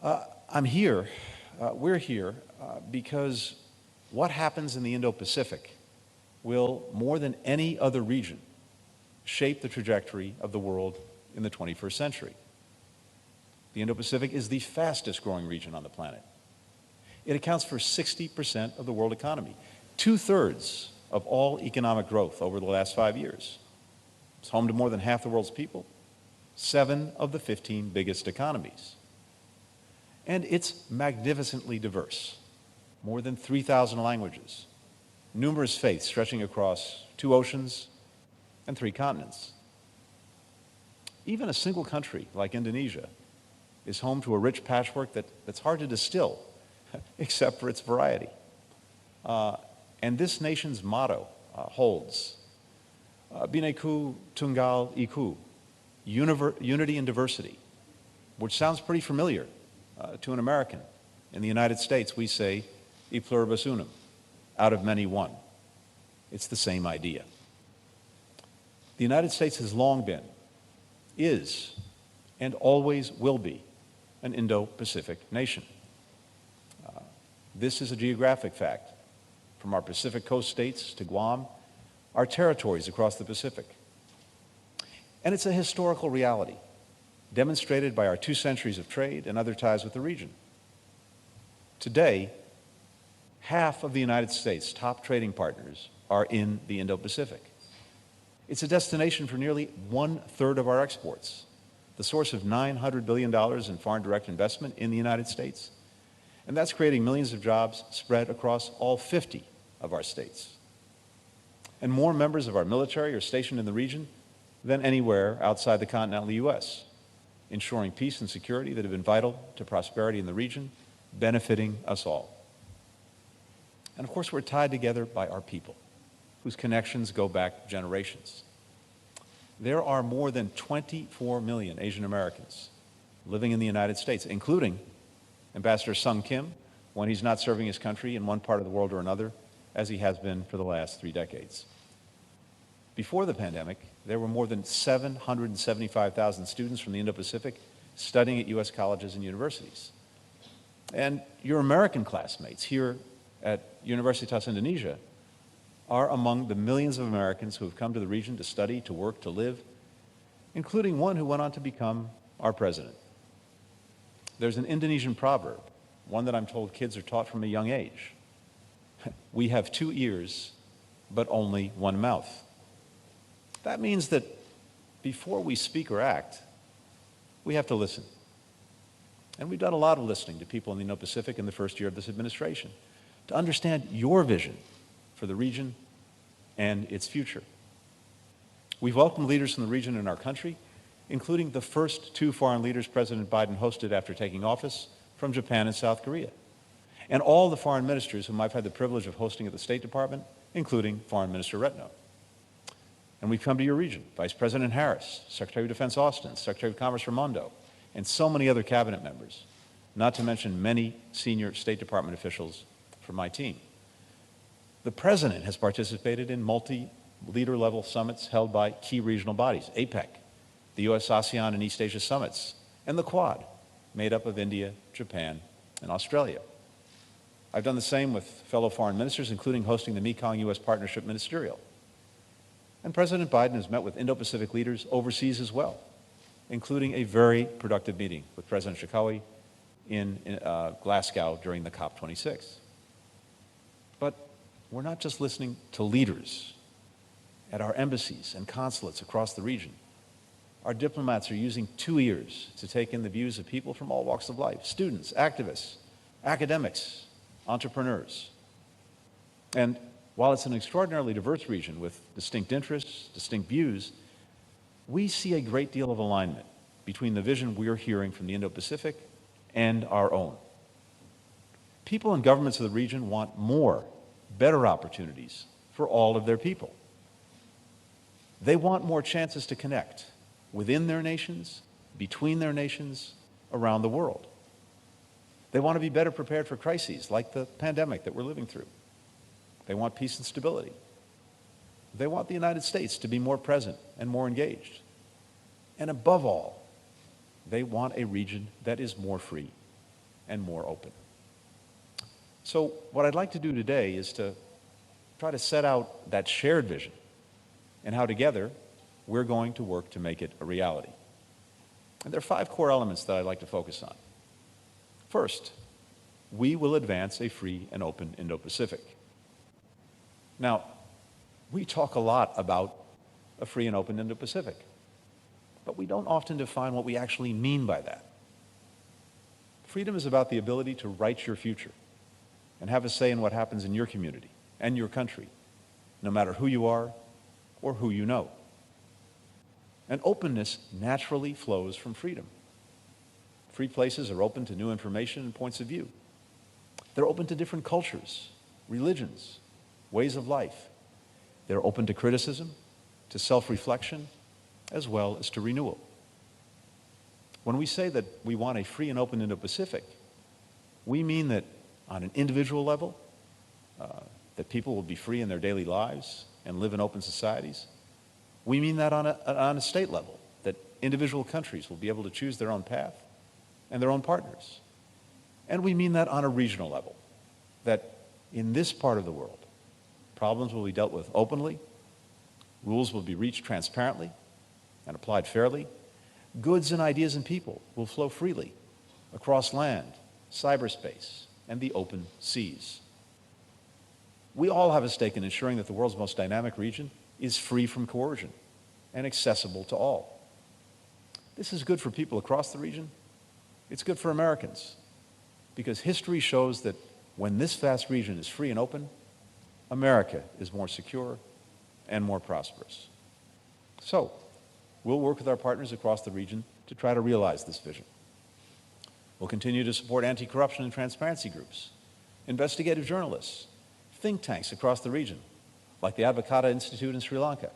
We're here because what happens in the Indo-Pacific will, more than any other region, shape the trajectory of the world in the 21st century. The Indo-Pacific is the fastest growing region on the planet. It accounts for 60% of the world economy, 2/3 of all economic growth over the last 5 years. It's home to more than half the world's people, 7 of the 15 biggest economies. And it's magnificently diverse, more than 3,000 languages, numerous faiths stretching across 2 oceans and 3 continents. Even a single country like Indonesia is home to a rich patchwork that's hard to distill, except for its variety. And this nation's motto holds, Bhinneka Tunggal Ika, unity in diversity, which sounds pretty familiar to an American. In the United States, we say, e pluribus unum, out of many one. It's the same idea. The United States has long been, is, and always will be an Indo-Pacific nation. This is a geographic fact. From our Pacific coast states to Guam, our territories across the Pacific. And it's a historical reality, demonstrated by our 2 centuries of trade and other ties with the region. Today, half of the United States' top trading partners are in the Indo-Pacific. It's a destination for nearly 1/3 of our exports, the source of $900 billion in foreign direct investment in the United States. And that's creating millions of jobs spread across all 50 of our states. And more members of our military are stationed in the region than anywhere outside the continental U.S., ensuring peace and security that have been vital to prosperity in the region, benefiting us all. And of course, we're tied together by our people, whose connections go back generations. There are more than 24 million Asian Americans living in the United States, including Ambassador Sung Kim, when he's not serving his country in one part of the world or another, as he has been for the last 3 decades. Before the pandemic, there were more than 775,000 students from the Indo-Pacific studying at U.S. colleges and universities. And your American classmates here at Universitas Indonesia are among the millions of Americans who have come to the region to study, to work, to live, including one who went on to become our president. There's an Indonesian proverb, one that I'm told kids are taught from a young age. We have 2 ears, but only 1 mouth. That means that before we speak or act, we have to listen. And we've done a lot of listening to people in the Indo-Pacific in the first year of this administration to understand your vision for the region and its future. We've welcomed leaders from the region in our country, including the first 2 foreign leaders President Biden hosted after taking office from Japan and South Korea, and all the foreign ministers whom I've had the privilege of hosting at the State Department, including Foreign Minister Retno. And we've come to your region, Vice President Harris, Secretary of Defense Austin, Secretary of Commerce Raimondo, and so many other cabinet members, not to mention many senior State Department officials from my team. The President has participated in multi-leader level summits held by key regional bodies, APEC, the U.S. ASEAN and East Asia summits, and the Quad, made up of India, Japan, and Australia. I've done the same with fellow foreign ministers, including hosting the Mekong-U.S. Partnership Ministerial. And President Biden has met with Indo-Pacific leaders overseas as well, including a very productive meeting with President Shekawi in Glasgow during the COP26. But we're not just listening to leaders. At our embassies and consulates across the region, our diplomats are using 2 ears to take in the views of people from all walks of life, students, activists, academics, entrepreneurs. And while it's an extraordinarily diverse region with distinct interests, distinct views, we see a great deal of alignment between the vision we're hearing from the Indo-Pacific and our own. People and governments of the region want more, better opportunities for all of their people. They want more chances to connect within their nations, between their nations, around the world. They want to be better prepared for crises like the pandemic that we're living through. They want peace and stability. They want the United States to be more present and more engaged. And above all, they want a region that is more free and more open. So what I'd like to do today is to try to set out that shared vision and how together we're going to work to make it a reality. And there are 5 core elements that I'd like to focus on. First, we will advance a free and open Indo-Pacific. Now, we talk a lot about a free and open Indo-Pacific, but we don't often define what we actually mean by that. Freedom is about the ability to write your future and have a say in what happens in your community and your country, no matter who you are or who you know. And openness naturally flows from freedom. Free places are open to new information and points of view. They're open to different cultures, religions, ways of life. They're open to criticism, to self-reflection, as well as to renewal. When we say that we want a free and open Indo-Pacific, we mean that on an individual level, that people will be free in their daily lives and live in open societies. We mean that on a state level, that individual countries will be able to choose their own path and their own partners. And we mean that on a regional level, that in this part of the world, problems will be dealt with openly, rules will be reached transparently and applied fairly, goods and ideas and people will flow freely across land, cyberspace, and the open seas. We all have a stake in ensuring that the world's most dynamic region is free from coercion and accessible to all. This is good for people across the region. It's good for Americans, because history shows that when this vast region is free and open, America is more secure and more prosperous. So, we'll work with our partners across the region to try to realize this vision. We'll continue to support anti-corruption and transparency groups, investigative journalists, think tanks across the region, like the Advocata Institute in Sri Lanka.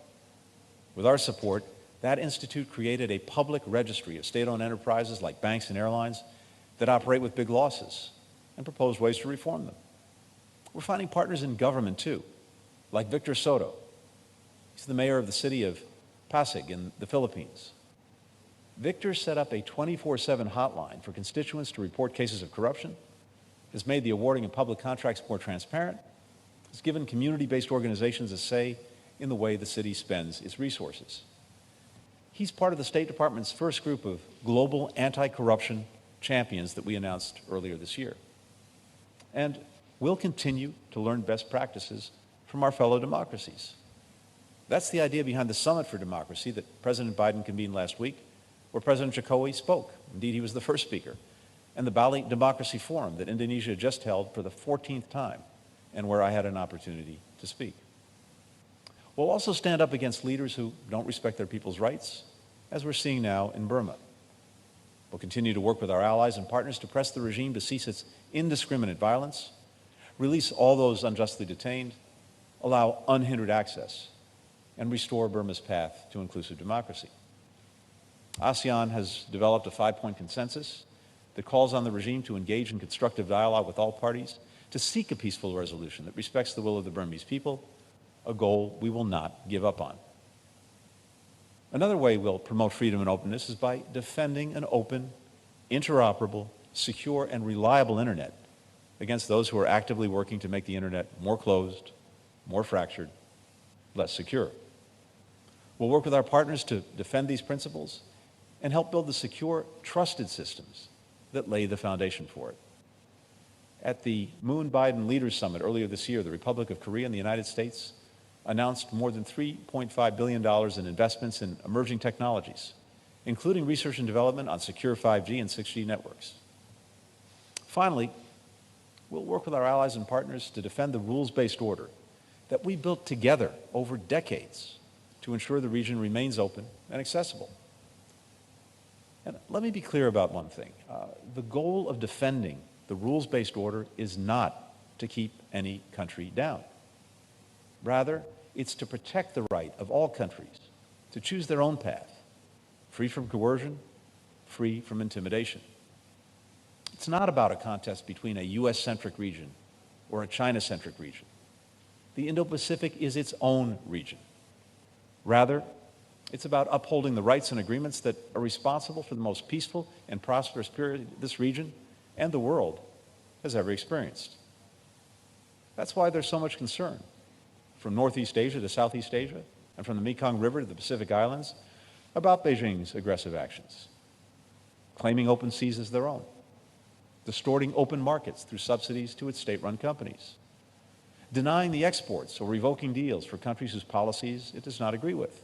With our support, that institute created a public registry of state-owned enterprises like banks and airlines that operate with big losses and proposed ways to reform them. We're finding partners in government, too, like Victor Soto. He's the mayor of the city of Pasig in the Philippines. Victor set up a 24/7 hotline for constituents to report cases of corruption, has made the awarding of public contracts more transparent, has given community-based organizations a say in the way the city spends its resources. He's part of the State Department's first group of global anti-corruption champions that we announced earlier this year. And we'll continue to learn best practices from our fellow democracies. That's the idea behind the Summit for Democracy that President Biden convened last week, where President Jokowi spoke. Indeed, he was the first speaker. And the Bali Democracy Forum that Indonesia just held for the 14th time, and where I had an opportunity to speak. We'll also stand up against leaders who don't respect their people's rights, as we're seeing now in Burma. We'll continue to work with our allies and partners to press the regime to cease its indiscriminate violence, release all those unjustly detained, allow unhindered access, and restore Burma's path to inclusive democracy. ASEAN has developed a 5-point consensus that calls on the regime to engage in constructive dialogue with all parties, to seek a peaceful resolution that respects the will of the Burmese people, a goal we will not give up on. Another way we'll promote freedom and openness is by defending an open, interoperable, secure, and reliable internet against those who are actively working to make the internet more closed, more fractured, less secure. We'll work with our partners to defend these principles and help build the secure, trusted systems that lay the foundation for it. At the Moon-Biden Leaders Summit earlier this year, the Republic of Korea and the United States announced more than $3.5 billion in investments in emerging technologies, including research and development on secure 5G and 6G networks. Finally, we'll work with our allies and partners to defend the rules-based order that we built together over decades to ensure the region remains open and accessible. And let me be clear about one thing. The goal of defending the rules-based order is not to keep any country down. Rather, it's to protect the right of all countries to choose their own path, free from coercion, free from intimidation. It's not about a contest between a US-centric region or a China-centric region. The Indo-Pacific is its own region. Rather, it's about upholding the rights and agreements that are responsible for the most peaceful and prosperous period of this region and the world has ever experienced. That's why there's so much concern from Northeast Asia to Southeast Asia and from the Mekong River to the Pacific Islands about Beijing's aggressive actions, claiming open seas as their own, distorting open markets through subsidies to its state-run companies, denying the exports or revoking deals for countries whose policies it does not agree with,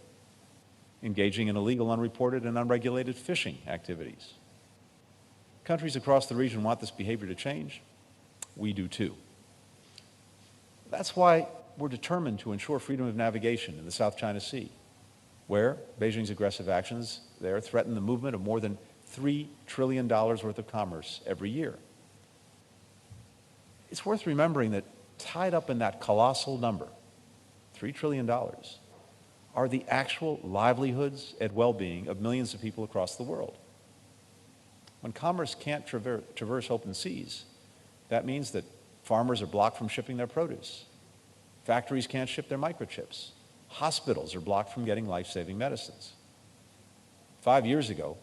engaging in illegal, unreported, and unregulated fishing activities. Countries across the region want this behavior to change. We do too. That's why we're determined to ensure freedom of navigation in the South China Sea, where Beijing's aggressive actions there threaten the movement of more than $3 trillion worth of commerce every year. It's worth remembering that tied up in that colossal number, $3 trillion, are the actual livelihoods and well-being of millions of people across the world. When commerce can't traverse open seas, that means that farmers are blocked from shipping their produce. Factories can't ship their microchips. Hospitals are blocked from getting life-saving medicines. 5 years ago,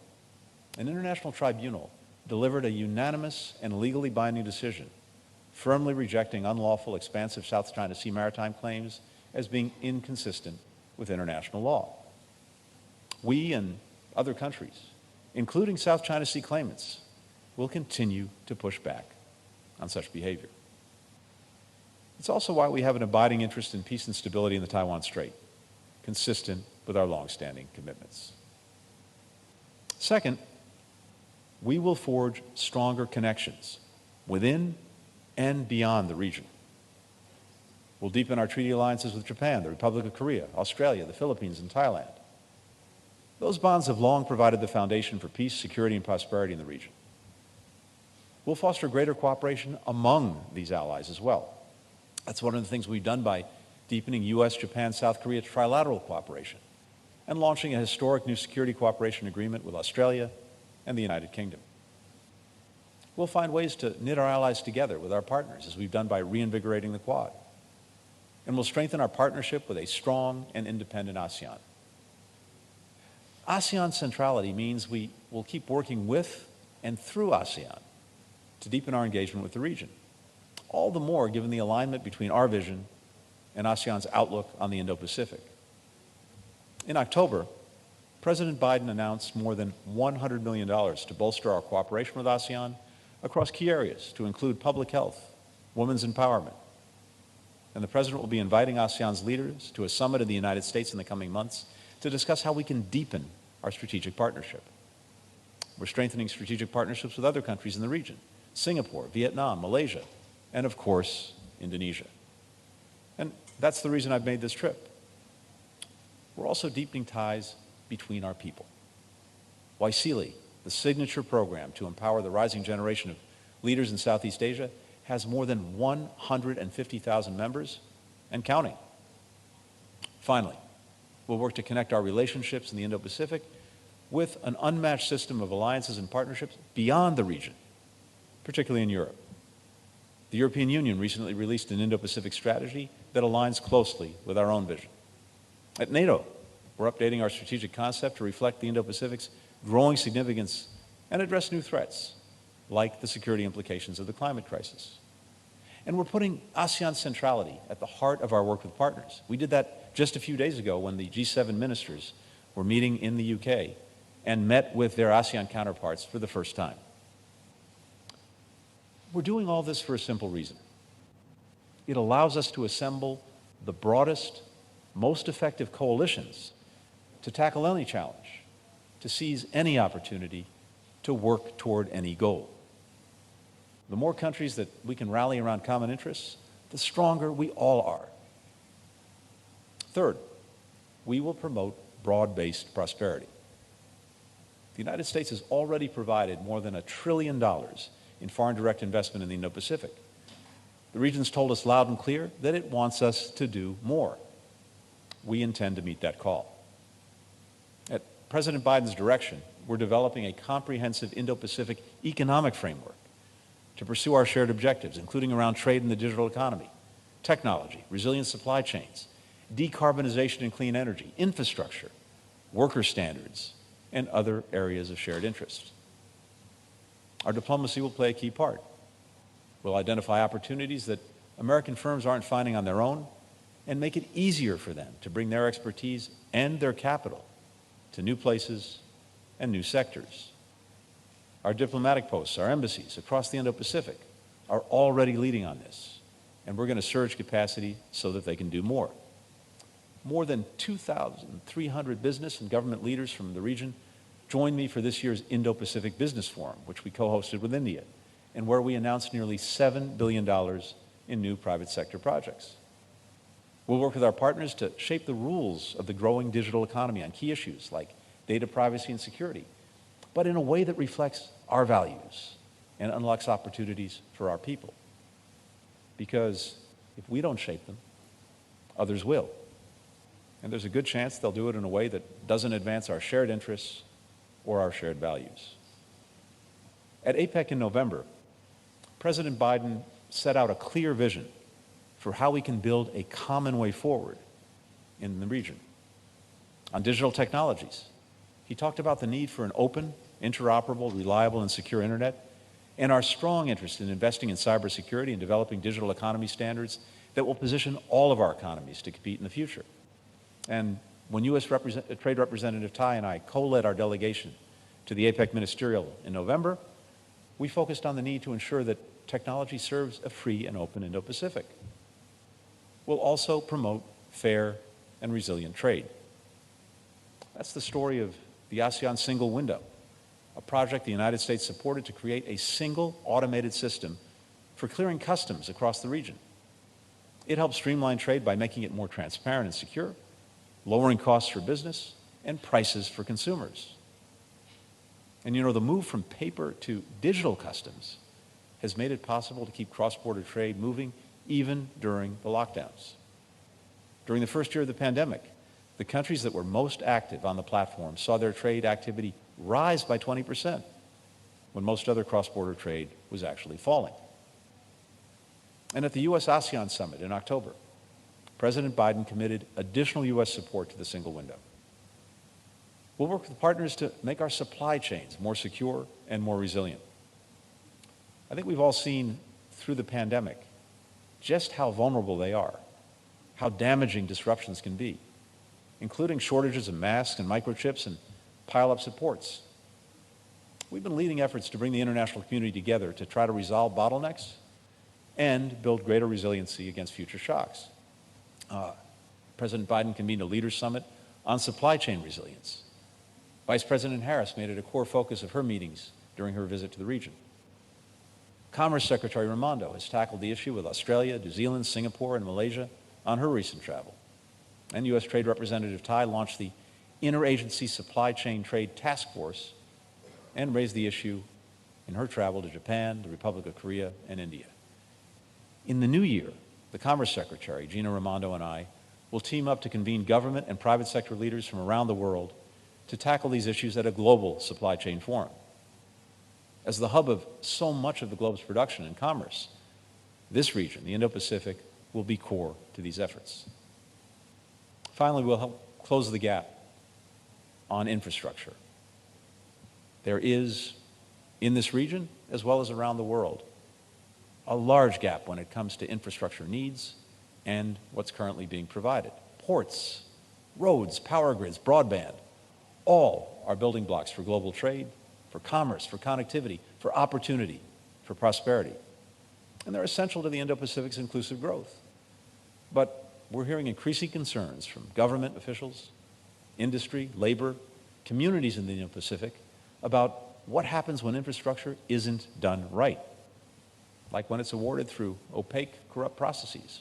an international tribunal delivered a unanimous and legally binding decision, firmly rejecting unlawful, expansive South China Sea maritime claims as being inconsistent with international law. We and other countries, including South China Sea claimants, will continue to push back on such behavior. It's also why we have an abiding interest in peace and stability in the Taiwan Strait, consistent with our longstanding commitments. Second, we will forge stronger connections within and beyond the region. We'll deepen our treaty alliances with Japan, the Republic of Korea, Australia, the Philippines, and Thailand. Those bonds have long provided the foundation for peace, security, and prosperity in the region. We'll foster greater cooperation among these allies as well. That's one of the things we've done by deepening U.S., Japan, South Korea trilateral cooperation and launching a historic new security cooperation agreement with Australia and the United Kingdom. We'll find ways to knit our allies together with our partners, as we've done by reinvigorating the Quad. And we'll strengthen our partnership with a strong and independent ASEAN. ASEAN centrality means we will keep working with and through ASEAN to deepen our engagement with the region, all the more given the alignment between our vision and ASEAN's outlook on the Indo-Pacific. In October, President Biden announced more than $100 million to bolster our cooperation with ASEAN across key areas, to include public health, women's empowerment. And the President will be inviting ASEAN's leaders to a summit in the United States in the coming months to discuss how we can deepen our strategic partnership. We're strengthening strategic partnerships with other countries in the region: Singapore, Vietnam, Malaysia, and of course, Indonesia. And that's the reason I've made this trip. We're also deepening ties between our people. Waisili, the signature program to empower the rising generation of leaders in Southeast Asia, has more than 150,000 members and counting. Finally, we'll work to connect our relationships in the Indo-Pacific with an unmatched system of alliances and partnerships beyond the region, particularly in Europe. The European Union recently released an Indo-Pacific strategy that aligns closely with our own vision. At NATO, we're updating our strategic concept to reflect the Indo-Pacific's growing significance and address new threats, like the security implications of the climate crisis. And we're putting ASEAN centrality at the heart of our work with partners. We did that just a few days ago when the G7 ministers were meeting in the UK and met with their ASEAN counterparts for the first time. We're doing all this for a simple reason. It allows us to assemble the broadest, most effective coalitions to tackle any challenge, to seize any opportunity, to work toward any goal. The more countries that we can rally around common interests, the stronger we all are. Third, we will promote broad-based prosperity. The United States has already provided more than $1 trillion in foreign direct investment in the Indo-Pacific. The region's told us loud and clear that it wants us to do more. We intend to meet that call. At President Biden's direction, we're developing a comprehensive Indo-Pacific economic framework to pursue our shared objectives, including around trade and the digital economy, technology, resilient supply chains, decarbonization and clean energy, infrastructure, worker standards, and other areas of shared interest. Our diplomacy will play a key part. We'll identify opportunities that American firms aren't finding on their own and make it easier for them to bring their expertise and their capital to new places and new sectors. Our diplomatic posts, our embassies across the Indo-Pacific are already leading on this, and we're going to surge capacity so that they can do more. More than 2,300 business and government leaders from the region joined me for this year's Indo-Pacific Business Forum, which we co-hosted with India, and where we announced nearly $7 billion in new private sector projects. We'll work with our partners to shape the rules of the growing digital economy on key issues like data privacy and security, but in a way that reflects our values and unlocks opportunities for our people. Because if we don't shape them, others will. And there's a good chance they'll do it in a way that doesn't advance our shared interests or our shared values. At APEC in November, President Biden set out a clear vision for how we can build a common way forward in the region. On digital technologies, he talked about the need for an open, interoperable, reliable, and secure internet, and our strong interest in investing in cybersecurity and developing digital economy standards that will position all of our economies to compete in the future. And when U.S. Trade Representative Tai and I co-led our delegation to the APEC Ministerial in November, we focused on the need to ensure that technology serves a free and open Indo-Pacific. We'll also promote fair and resilient trade. That's the story of the ASEAN Single Window, a project the United States supported to create a single automated system for clearing customs across the region. It helps streamline trade by making it more transparent and secure, lowering costs for business and prices for consumers. And you know, the move from paper to digital customs has made it possible to keep cross-border trade moving even during the lockdowns. During the first year of the pandemic, the countries that were most active on the platform saw their trade activity rise by 20%, when most other cross-border trade was actually falling. And at the U.S.-ASEAN Summit in October, President Biden committed additional U.S. support to the single window. We'll work with partners to make our supply chains more secure and more resilient. I think we've all seen through the pandemic just how vulnerable they are, how damaging disruptions can be, including shortages of masks and microchips and pile-ups of ports. We've been leading efforts to bring the international community together to try to resolve bottlenecks and build greater resiliency against future shocks. President Biden convened a leaders' summit on supply chain resilience. Vice President Harris made it a core focus of her meetings during her visit to the region. Commerce Secretary Raimondo has tackled the issue with Australia, New Zealand, Singapore, and Malaysia on her recent travel. And U.S. Trade Representative Tai launched the Interagency Supply Chain Trade Task Force and raised the issue in her travel to Japan, the Republic of Korea, and India. In the new year, the Commerce Secretary, Gina Raimondo, and I will team up to convene government and private sector leaders from around the world to tackle these issues at a global supply chain forum. As the hub of so much of the globe's production and commerce, this region, the Indo-Pacific, will be core to these efforts. Finally, we'll help close the gap on infrastructure. There is, in this region, as well as around the world, a large gap when it comes to infrastructure needs and what's currently being provided. Ports, roads, power grids, broadband, all are building blocks for global trade, for commerce, for connectivity, for opportunity, for prosperity. And they're essential to the Indo-Pacific's inclusive growth. But we're hearing increasing concerns from government officials, industry, labor, communities in the Indo-Pacific about what happens when infrastructure isn't done right, like when it's awarded through opaque, corrupt processes,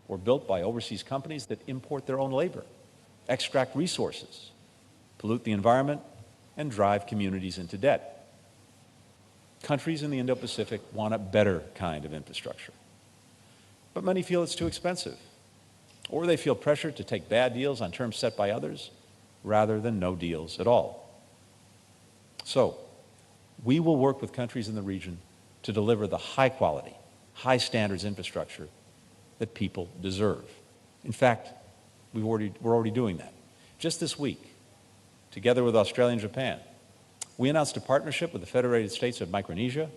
or built by overseas companies that import their own labor, extract resources, pollute the environment, and drive communities into debt. Countries in the Indo-Pacific want a better kind of infrastructure. But many feel it's too expensive, or they feel pressured to take bad deals on terms set by others rather than no deals at all. So, we will work with countries in the region to deliver the high-quality, high-standards infrastructure that people deserve. In fact, we're already doing that. Just this week, together with Australia and Japan, We announced a partnership with the Federated States of Micronesia,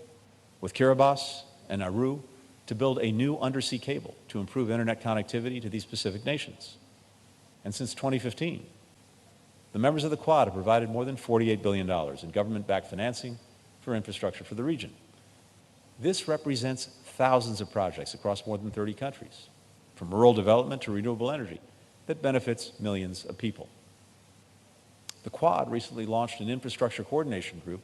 with Kiribati and Nauru, to build a new undersea cable to improve internet connectivity to these Pacific nations. And since 2015, the members of the Quad have provided more than $48 billion in government-backed financing for infrastructure for the region. This represents thousands of projects across more than 30 countries, from rural development to renewable energy, that benefits millions of people. The Quad recently launched an infrastructure coordination group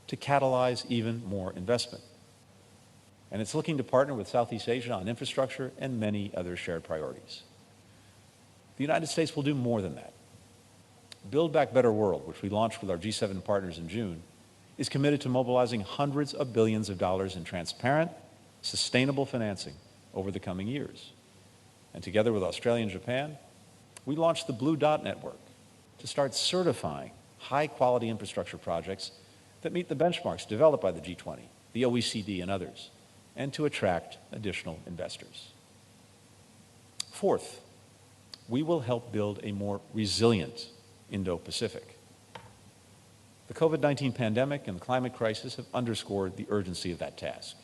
to catalyze even more investment. And it's looking to partner with Southeast Asia on infrastructure and many other shared priorities. The United States will do more than that. Build Back Better World, which we launched with our G7 partners in June, is committed to mobilizing hundreds of billions of dollars in transparent, sustainable financing over the coming years. And together with Australia and Japan, we launched the Blue Dot Network to start certifying high-quality infrastructure projects that meet the benchmarks developed by the G20, the OECD, and others, and to attract additional investors. Fourth, we will help build a more resilient Indo-Pacific. The COVID-19 pandemic and the climate crisis have underscored the urgency of that task.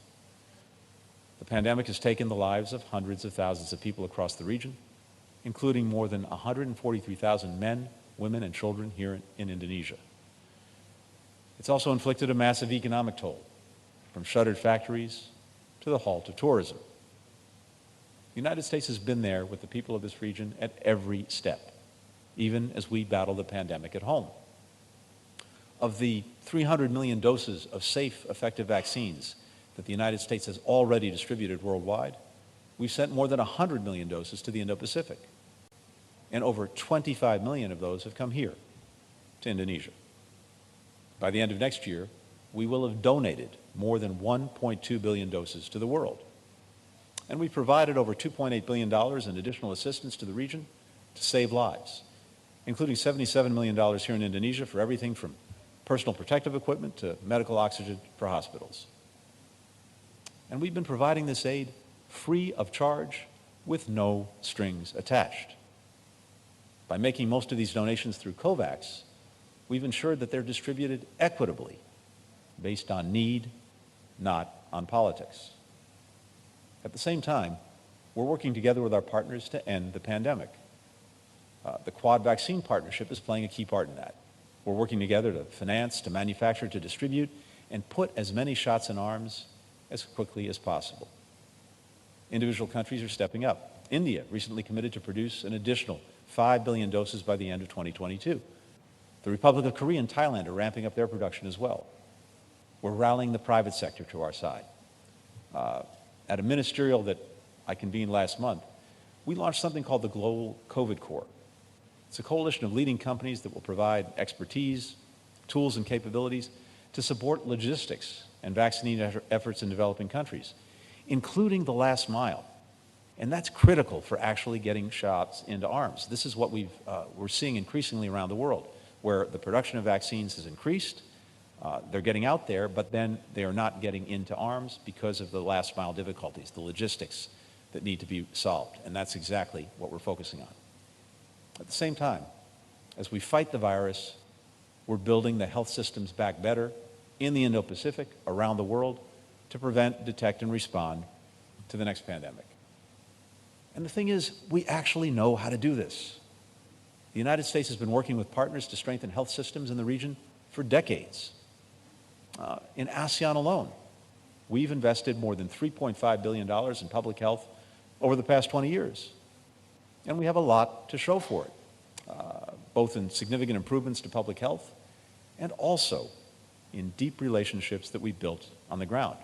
The pandemic has taken the lives of hundreds of thousands of people across the region, including more than 143,000 men, women, and children here in Indonesia. It's also inflicted a massive economic toll, from shuttered factories to the halt of tourism. The United States has been there with the people of this region at every step, even as we battle the pandemic at home. Of the 300 million doses of safe, effective vaccines that the United States has already distributed worldwide, we've sent more than 100 million doses to the Indo-Pacific. And over 25 million of those have come here, to Indonesia. By the end of next year, we will have donated more than 1.2 billion doses to the world. And we've provided over $2.8 billion in additional assistance to the region to save lives, including $77 million here in Indonesia for everything from personal protective equipment to medical oxygen for hospitals. And we've been providing this aid free of charge with no strings attached. By making most of these donations through COVAX, we've ensured that they're distributed equitably, based on need, not on politics. At the same time, we're working together with our partners to end the pandemic. The Quad Vaccine Partnership is playing a key part in that. We're working together to finance, to manufacture, to distribute, and put as many shots in arms as quickly as possible. Individual countries are stepping up. India recently committed to produce an additional 5 billion doses by the end of 2022. The Republic of Korea and Thailand are ramping up their production as well. We're rallying the private sector to our side. At a ministerial that I convened last month, we launched something called the Global COVID Corps. It's a coalition of leading companies that will provide expertise, tools, and capabilities to support logistics and vaccine efforts in developing countries, including the last mile. And that's critical for actually getting shots into arms. This is what we're seeing increasingly around the world, where the production of vaccines has increased. They're getting out there, but then they are not getting into arms because of the last mile difficulties, the logistics that need to be solved. And that's exactly what we're focusing on. At the same time, as we fight the virus, we're building the health systems back better in the Indo-Pacific, around the world, to prevent, detect, and respond to the next pandemic. And the thing is, we actually know how to do this. The United States has been working with partners to strengthen health systems in the region for decades. In ASEAN alone, we've invested more than $3.5 billion in public health over the past 20 years. And we have a lot to show for it, both in significant improvements to public health and also in deep relationships that we've built on the ground.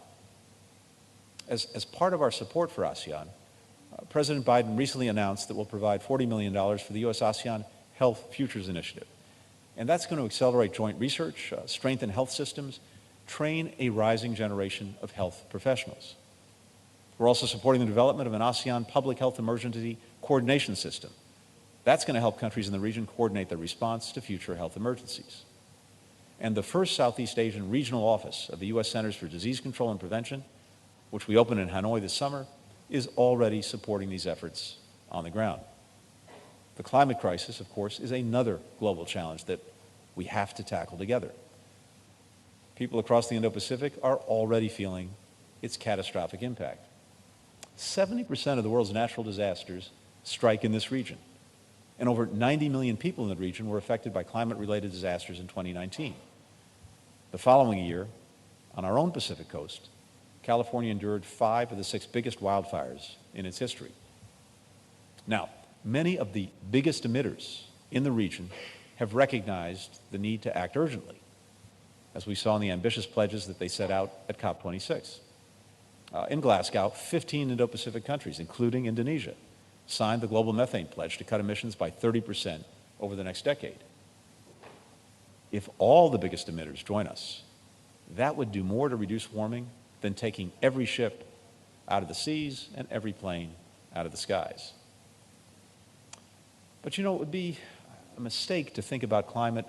As part of our support for ASEAN, President Biden recently announced that we'll provide $40 million for the U.S.-ASEAN Health Futures Initiative. And that's going to accelerate joint research, strengthen health systems, train a rising generation of health professionals. We're also supporting the development of an ASEAN public health emergency coordination system. That's going to help countries in the region coordinate their response to future health emergencies. And the first Southeast Asian regional office of the U.S. Centers for Disease Control and Prevention, which we opened in Hanoi this summer, is already supporting these efforts on the ground. The climate crisis, of course, is another global challenge that we have to tackle together. People across the Indo-Pacific are already feeling its catastrophic impact. 70% of the world's natural disasters strike in this region, and over 90 million people in the region were affected by climate-related disasters in 2019. The following year, on our own Pacific coast, California endured 5 of the 6 biggest wildfires in its history. Now, many of the biggest emitters in the region have recognized the need to act urgently, as we saw in the ambitious pledges that they set out at COP26. In Glasgow, 15 Indo-Pacific countries, including Indonesia, signed the Global Methane Pledge to cut emissions by 30% over the next decade. If all the biggest emitters join us, that would do more to reduce warming than taking every ship out of the seas and every plane out of the skies. But you know, it would be a mistake to think about climate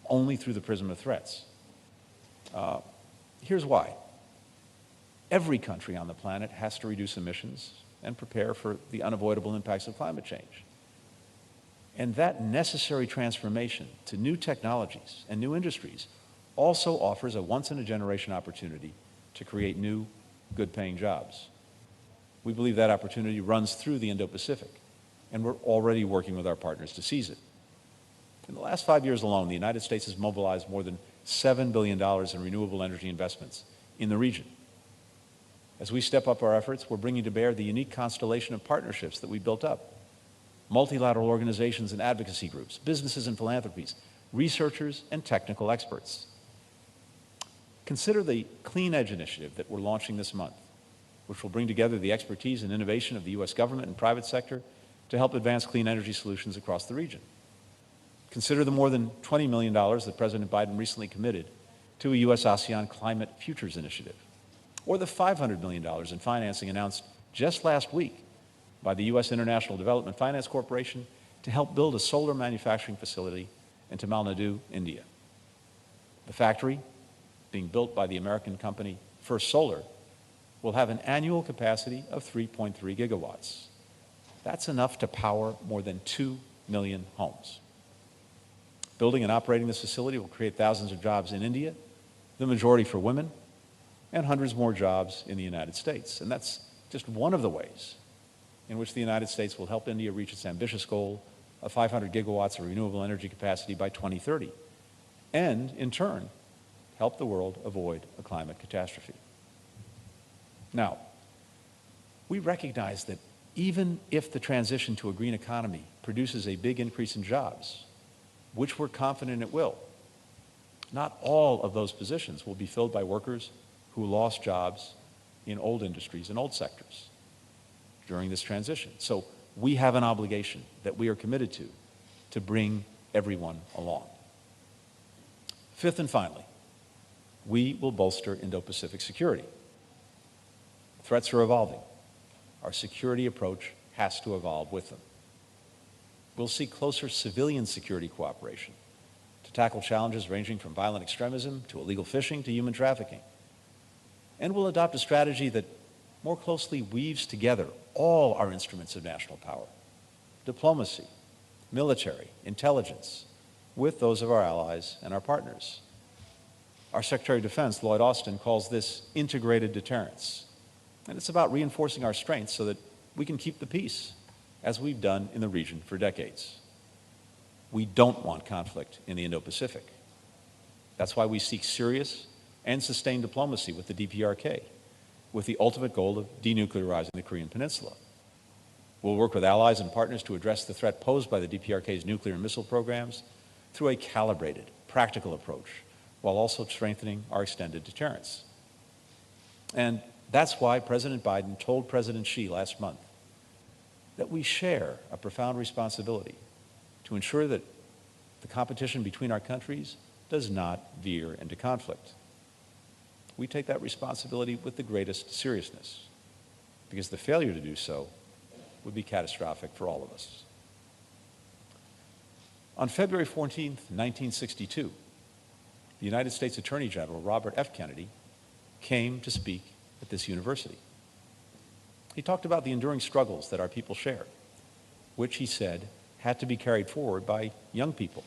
only through the prism of threats. Here's why. Every country on the planet has to reduce emissions and prepare for the unavoidable impacts of climate change. And that necessary transformation to new technologies and new industries also offers a once-in-a-generation opportunity to create new, good-paying jobs. We believe that opportunity runs through the Indo-Pacific, and we're already working with our partners to seize it. In the last 5 years alone, the United States has mobilized more than $7 billion in renewable energy investments in the region. As we step up our efforts, we're bringing to bear the unique constellation of partnerships that we built up. Multilateral organizations and advocacy groups, businesses and philanthropies, researchers and technical experts. Consider the Clean Edge initiative that we're launching this month, which will bring together the expertise and innovation of the U.S. government and private sector to help advance clean energy solutions across the region. Consider the more than $20 million that President Biden recently committed to a U.S.-ASEAN Climate Futures Initiative, or the $500 million in financing announced just last week by the U.S. International Development Finance Corporation to help build a solar manufacturing facility in Tamil Nadu, India. The factory, being built by the American company First Solar, will have an annual capacity of 3.3 gigawatts. That's enough to power more than 2 million homes. Building and operating this facility will create thousands of jobs in India, the majority for women, and hundreds more jobs in the United States. And that's just one of the ways in which the United States will help India reach its ambitious goal of 500 gigawatts of renewable energy capacity by 2030, and in turn, help the world avoid a climate catastrophe. Now, we recognize that even if the transition to a green economy produces a big increase in jobs, which we're confident it will, not all of those positions will be filled by workers who lost jobs in old industries and old sectors during this transition. So we have an obligation that we are committed to bring everyone along. Fifth and finally, we will bolster Indo-Pacific security. Threats are evolving. Our security approach has to evolve with them. We'll seek closer civilian security cooperation to tackle challenges ranging from violent extremism to illegal fishing to human trafficking. And we'll adopt a strategy that more closely weaves together all our instruments of national power, diplomacy, military, intelligence, with those of our allies and our partners. Our Secretary of Defense, Lloyd Austin, calls this integrated deterrence. And it's about reinforcing our strengths so that we can keep the peace, as we've done in the region for decades. We don't want conflict in the Indo-Pacific. That's why we seek serious and sustained diplomacy with the DPRK, with the ultimate goal of denuclearizing the Korean Peninsula. We'll work with allies and partners to address the threat posed by the DPRK's nuclear and missile programs through a calibrated, practical approach, while also strengthening our extended deterrence. And that's why President Biden told President Xi last month that we share a profound responsibility to ensure that the competition between our countries does not veer into conflict. We take that responsibility with the greatest seriousness, because the failure to do so would be catastrophic for all of us. On February 14th, 1962, the United States Attorney General Robert F. Kennedy came to speak at this university. He talked about the enduring struggles that our people share, which he said had to be carried forward by young people,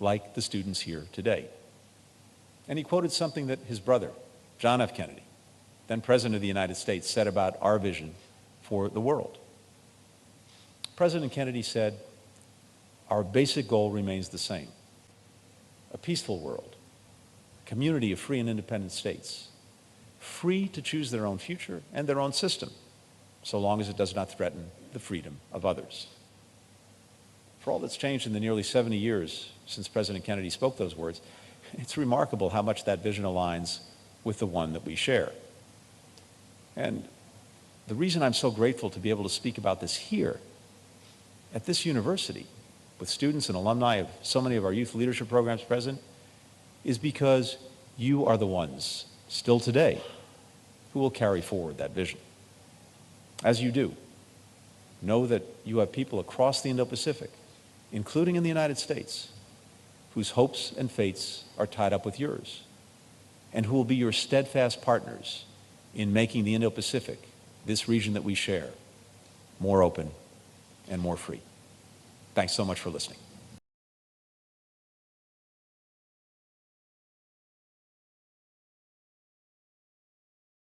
like the students here today. And he quoted something that his brother, John F. Kennedy, then President of the United States, said about our vision for the world. President Kennedy said, "Our basic goal remains the same: a peaceful world, a community of free and independent states, free to choose their own future and their own system, so long as it does not threaten the freedom of others." For all that's changed in the nearly 70 years since President Kennedy spoke those words, it's remarkable how much that vision aligns with the one that we share. And the reason I'm so grateful to be able to speak about this here, at this university, with students and alumni of so many of our youth leadership programs present, is because you are the ones, still today, who will carry forward that vision. As you do, know that you have people across the Indo-Pacific, including in the United States, whose hopes and fates are tied up with yours, and who will be your steadfast partners in making the Indo-Pacific, this region that we share, more open and more free. Thanks so much for listening.